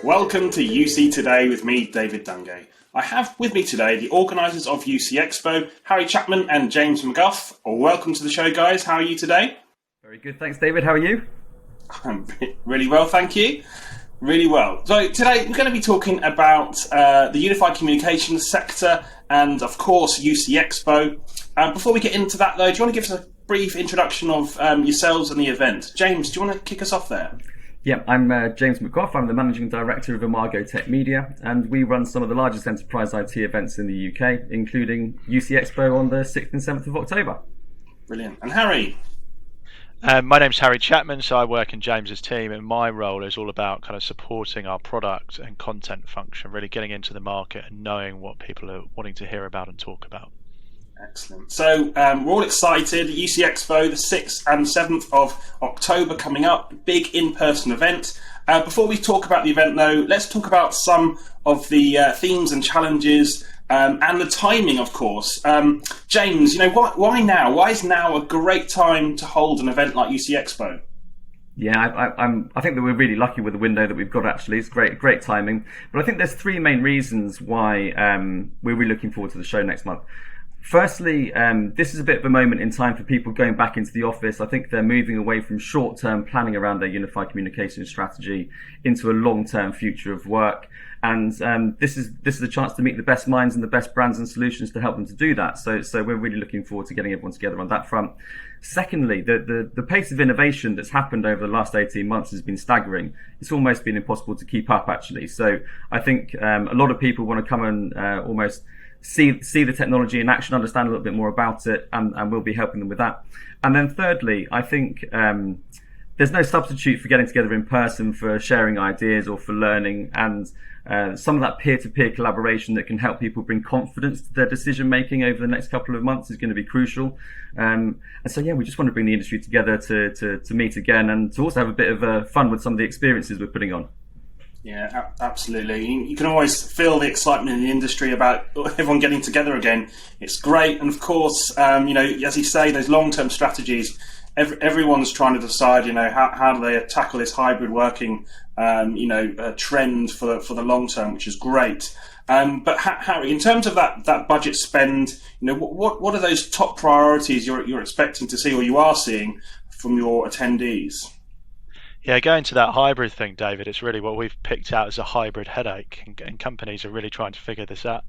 Welcome to UC Today with me, David Dungay. I have with me today the organisers of UC Expo, Harry Chapman and James McGough. Welcome to the show, guys. How are you today? Very good, thanks, David. How are you? I'm really well, thank you. Really well. So today we're going to be talking about the unified communications sector and, of course, UC Expo. Before we get into that, though, do you want to give us a brief introduction of yourselves and the event? James, do you want to kick us off there? Yeah, I'm James McGough. I'm the Managing Director of Imago Tech Media, and we run some of the largest enterprise IT events in the UK, including UC Expo on the 6th and 7th of October. Brilliant. And Harry? My name's Harry Chapman, so I work in James's team, and my role is all about kind of supporting our product and content function, really getting into the market and knowing what people are wanting to hear about and talk about. Excellent. So we're all excited. UC Expo, the 6th and 7th of October coming up, big in-person event. Before we talk about the event, though, let's talk about some of the themes and challenges and the timing, of course. James, why now? Why is now a great time to hold an event like UC Expo? Yeah, I think that we're really lucky with the window that we've got, actually. It's great timing. But I think there's three main reasons why we're really looking forward to the show next month. Firstly, this is a bit of a moment in time for people going back into the office. I think they're moving away from short-term planning around their unified communication strategy into a long-term future of work. And this is a chance to meet the best minds and the best brands and solutions to help them to do that. So we're really looking forward to getting everyone together on that front. Secondly, the pace of innovation that's happened over the last 18 months has been staggering. It's almost been impossible to keep up, actually. So I think a lot of people want to come and almost see the technology in action, understand a little bit more about it, and we'll be helping them with that. And then thirdly, I think there's no substitute for getting together in person for sharing ideas or for learning, and some of that peer-to-peer collaboration that can help people bring confidence to their decision making over the next couple of months is going to be crucial. And so yeah, we just want to bring the industry together to meet again and to also have a bit of fun with some of the experiences we're putting on. Yeah, absolutely. You can always feel the excitement in the industry about everyone getting together again. It's great. And of course, as you say, those long-term strategies, everyone's trying to decide, how do they tackle this hybrid working, trend for the long term, which is great. But Harry, in terms of that budget spend, what are those top priorities you're expecting to see or you are seeing from your attendees? Yeah, going to that hybrid thing, David, it's really what we've picked out as a hybrid headache, and companies are really trying to figure this out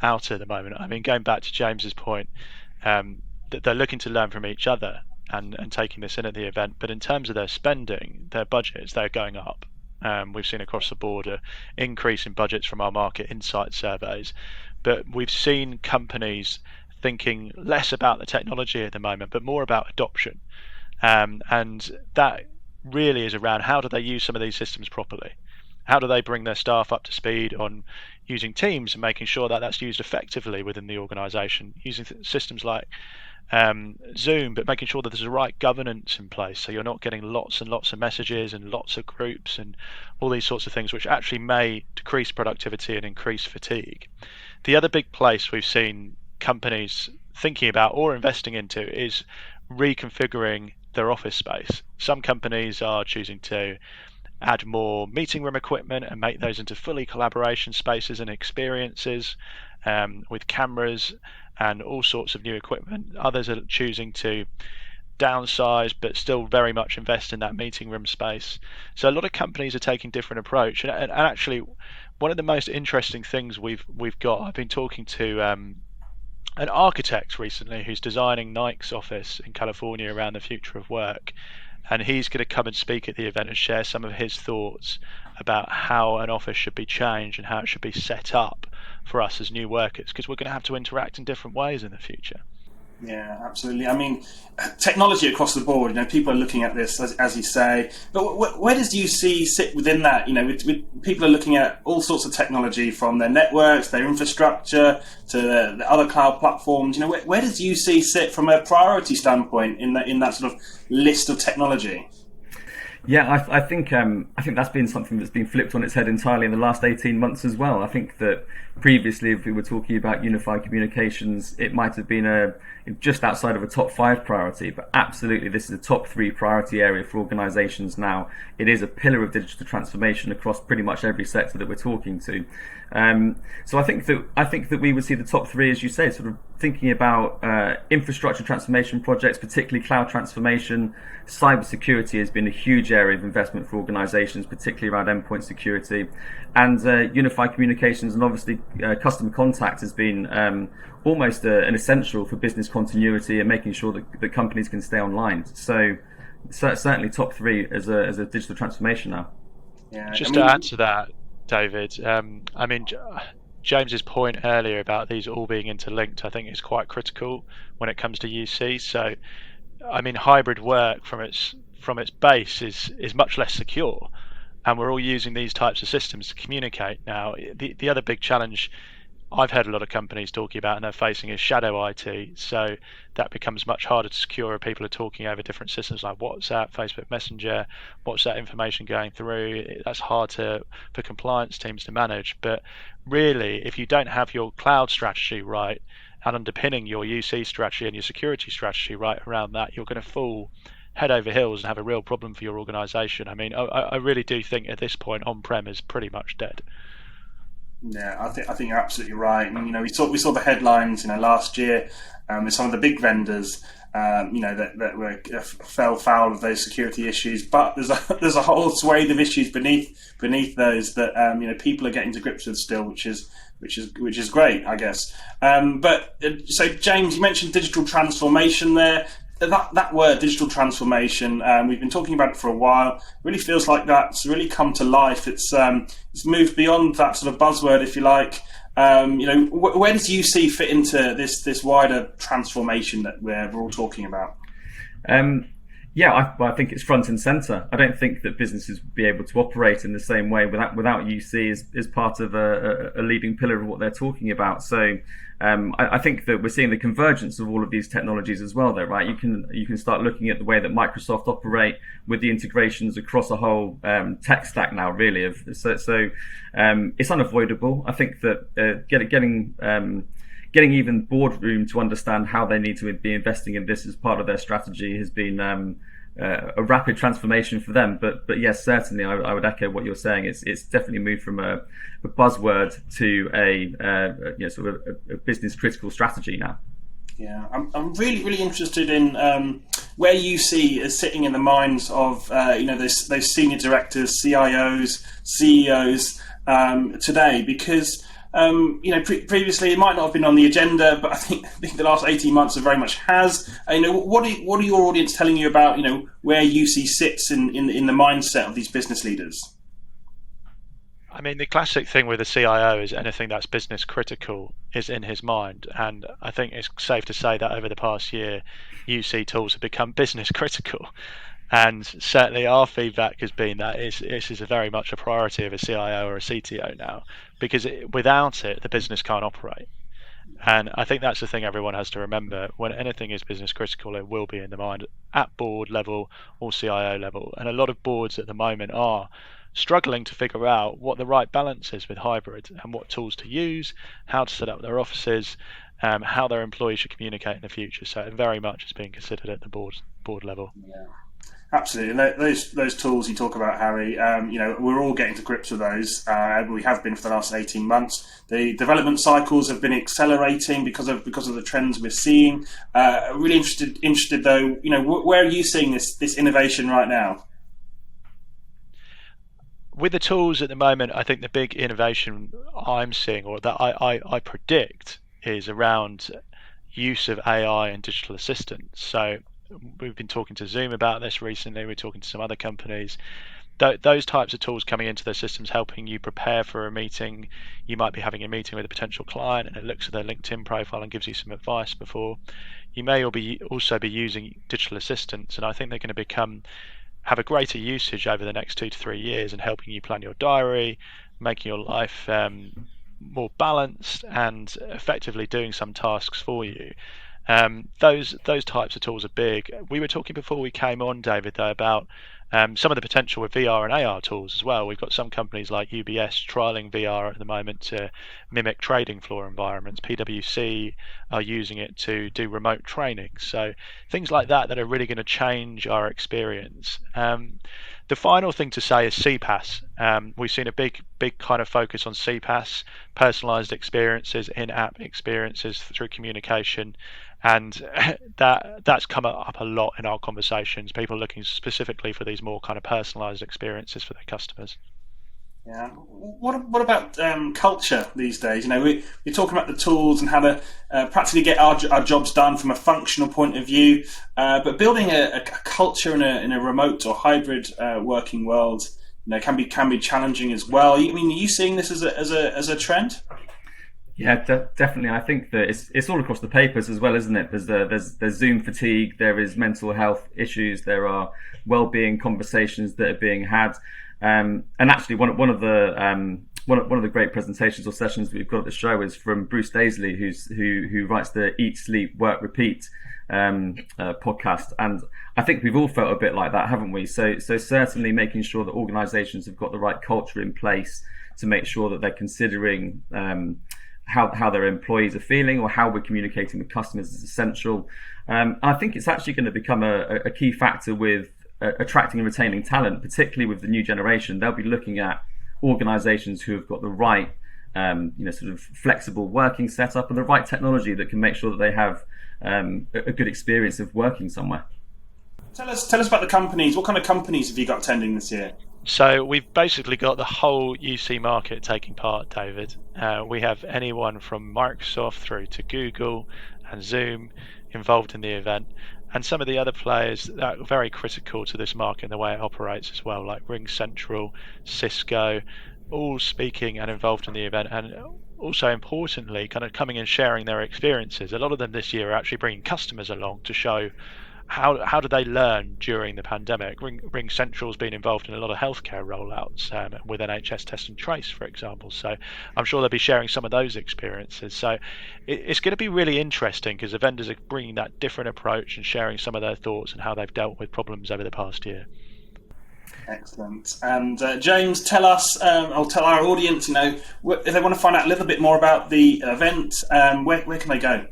at the moment. I mean, going back to James's point, that they're looking to learn from each other and taking this in at the event, but in terms of their spending, their budgets, they're going up. We've seen across the board an increase in budgets from our market insight surveys, but we've seen companies thinking less about the technology at the moment, but more about adoption, and that really is around how do they use some of these systems properly? How do they bring their staff up to speed on using Teams and making sure that that's used effectively within the organisation, using systems like Zoom, but making sure that there's the right governance in place so you're not getting lots and lots of messages and lots of groups and all these sorts of things which actually may decrease productivity and increase fatigue. The other big place we've seen companies thinking about or investing into is reconfiguring their office space. Some companies are choosing to add more meeting room equipment and make those into fully collaboration spaces and experiences with cameras and all sorts of new equipment. Others are choosing to downsize but still very much invest in that meeting room space. So a lot of companies are taking different approach, and actually one of the most interesting things we've got, I've been talking to an architect recently who's designing Nike's office in California around the future of work, and he's going to come and speak at the event and share some of his thoughts about how an office should be changed and how it should be set up for us as new workers, because we're going to have to interact in different ways in the future. Yeah, absolutely. I mean, technology across the board, people are looking at this, as you say, but where does UC sit within that? People are looking at all sorts of technology, from their networks, their infrastructure, to the other cloud platforms. Where does UC sit from a priority standpoint in that sort of list of technology? Yeah, I think that's been something that's been flipped on its head entirely in the last 18 months as well. I think that previously, if we were talking about unified communications, it might have been a just outside of a top 5 priority, but absolutely this is a top 3 priority area for organisations now. It is a pillar of digital transformation across pretty much every sector that we're talking to. So I think that we would see the top 3, as you say, sort of thinking about infrastructure transformation projects, particularly cloud transformation. Cybersecurity has been a huge area of investment for organisations, particularly around endpoint security, and unified communications, and obviously customer contact has been almost an essential for business continuity and making sure that companies can stay online. So certainly top 3 as a digital transformation now. Yeah, to add to that, David, James's point earlier about these all being interlinked, I think is quite critical when it comes to UC. So, hybrid work from its base is much less secure, and we're all using these types of systems to communicate now. The other big challenge I've heard a lot of companies talking about and they're facing is shadow IT. So that becomes much harder to secure if people are talking over different systems like WhatsApp, Facebook Messenger. What's that information going through? That's hard for compliance teams to manage. But really, if you don't have your cloud strategy right and underpinning your UC strategy and your security strategy right around that, you're going to fall head over heels and have a real problem for your organization. I really do think at this point on-prem is pretty much dead. Yeah, I think you're absolutely right. And, we saw the headlines, last year with some of the big vendors, that were fell foul of those security issues. But there's a whole swathe of issues beneath those that people are getting to grips with still, which is great, I guess. So James, you mentioned digital transformation there. That word, digital transformation, we've been talking about it for a while. Really feels like that's really come to life. It's moved beyond that sort of buzzword, if you like. Where does UC fit into this wider transformation that we're all talking about? I think it's front and centre. I don't think that businesses would be able to operate in the same way without UC as part of a leading pillar of what they're talking about. So I think that we're seeing the convergence of all of these technologies as well, though, right? You can start looking at the way that Microsoft operate with the integrations across a whole tech stack now, really. So it's unavoidable. I think that getting even boardroom to understand how they need to be investing in this as part of their strategy has been a rapid transformation for them. But yes, certainly I would echo what you're saying. It's definitely moved from a buzzword to a business critical strategy now. Yeah, I'm really, really interested in where UC is sitting in the minds of those senior directors, CIOs, CEOs today, because previously it might not have been on the agenda, but I think the last 18 months it very much has. What are your audience telling you about where UC sits in the mindset of these business leaders? The classic thing with a CIO is anything that's business critical is in his mind, and I think it's safe to say that over the past year, UC tools have become business critical. And certainly our feedback has been that this is very much a priority of a CIO or a CTO now, because without it, the business can't operate. And I think that's the thing everyone has to remember. When anything is business critical, it will be in the mind at board level or CIO level. And a lot of boards at the moment are struggling to figure out what the right balance is with hybrid and what tools to use, how to set up their offices, how their employees should communicate in the future. So it very much is being considered at the board level. Yeah. Absolutely, and those tools you talk about, Harry, we're all getting to grips with those. We have been for the last 18 months. The development cycles have been accelerating because of the trends we're seeing. Really interested though, where are you seeing this innovation right now? With the tools at the moment, I think the big innovation I'm seeing, or that I predict, is around use of AI and digital assistants. So we've been talking to Zoom about this recently. We're talking to some other companies. Those types of tools coming into their systems, helping you prepare for a meeting. You might be having a meeting with a potential client, and it looks at their LinkedIn profile and gives you some advice before. You may also be using digital assistants, and I think they're going to have a greater usage over the next 2 to 3 years in helping you plan your diary, making your life more balanced, and effectively doing some tasks for you. Those types of tools are big. We were talking before we came on, David, though, about Some of the potential with VR and AR tools as well. We've got some companies like UBS trialing VR at the moment to mimic trading floor environments. PwC are using it to do remote training. So things like that are really going to change our experience. The final thing to say is CPaaS. We've seen a big kind of focus on CPaaS, personalized experiences, in-app experiences through communication, and that's come up a lot in our conversations. People looking specifically for these more kind of personalized experiences for their customers. Yeah. What about culture these days? You know, we're talking about the tools and how to practically get our jobs done from a functional point of view, but building a culture in a remote or hybrid working world, you know, can be challenging as well. I mean, are you seeing this as a trend? Yeah, definitely. I think that it's all across the papers as well, isn't it? There's Zoom fatigue, there is mental health issues, there are well-being conversations that are being had. And actually, one of the great presentations or sessions that we've got at the show is from Bruce Daisley, who writes the Eat, Sleep, Work, Repeat podcast. And I think we've all felt a bit like that, haven't we? So certainly making sure that organisations have got the right culture in place to make sure that they're considering how their employees are feeling or how we're communicating with customers is essential. I think it's actually going to become a key factor with attracting and retaining talent, particularly with the new generation. They'll be looking at organisations who have got the right, sort of flexible working setup and the right technology that can make sure that they have a good experience of working somewhere. Tell us about the companies. What kind of companies have you got attending this year? So we've basically got the whole UC market taking part, David. We have anyone from Microsoft through to Google and Zoom involved in the event. And some of the other players that are very critical to this market and the way it operates as well, like RingCentral, Cisco, all speaking and involved in the event. And also importantly, kind of coming and sharing their experiences. A lot of them this year are actually bringing customers along to show how did they learn during the pandemic. RingCentral's been involved in a lot of healthcare rollouts with NHS Test and Trace, for example. So I'm sure they'll be sharing some of those experiences. So it's going to be really interesting because the vendors are bringing that different approach and sharing some of their thoughts and how they've dealt with problems over the past year. Excellent. And James, tell us, I'll tell our audience, you know, if they want to find out a little bit more about the event, where can they go?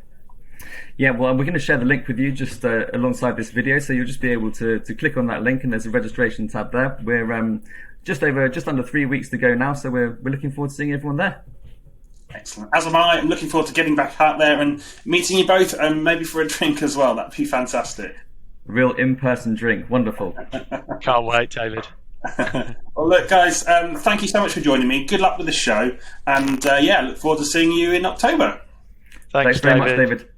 Yeah, well, we're going to share the link with you just alongside this video, so you'll just be able to click on that link, and there's a registration tab there. We're just under 3 weeks to go now, so we're looking forward to seeing everyone there. Excellent. As am I. I'm looking forward to getting back out there and meeting you both, and maybe for a drink as well. That'd be fantastic. Real in-person drink. Wonderful. Can't wait, David. Well, look, guys, thank you so much for joining me. Good luck with the show, and look forward to seeing you in October. Thanks very much, David.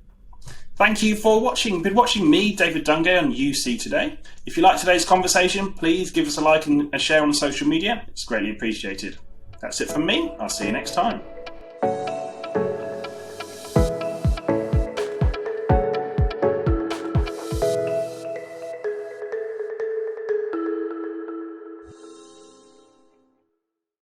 Thank you for watching. Been watching me, David Dungay, on UC Today. If you like today's conversation, please give us a like and a share on social media. It's greatly appreciated. That's it from me. I'll see you next time.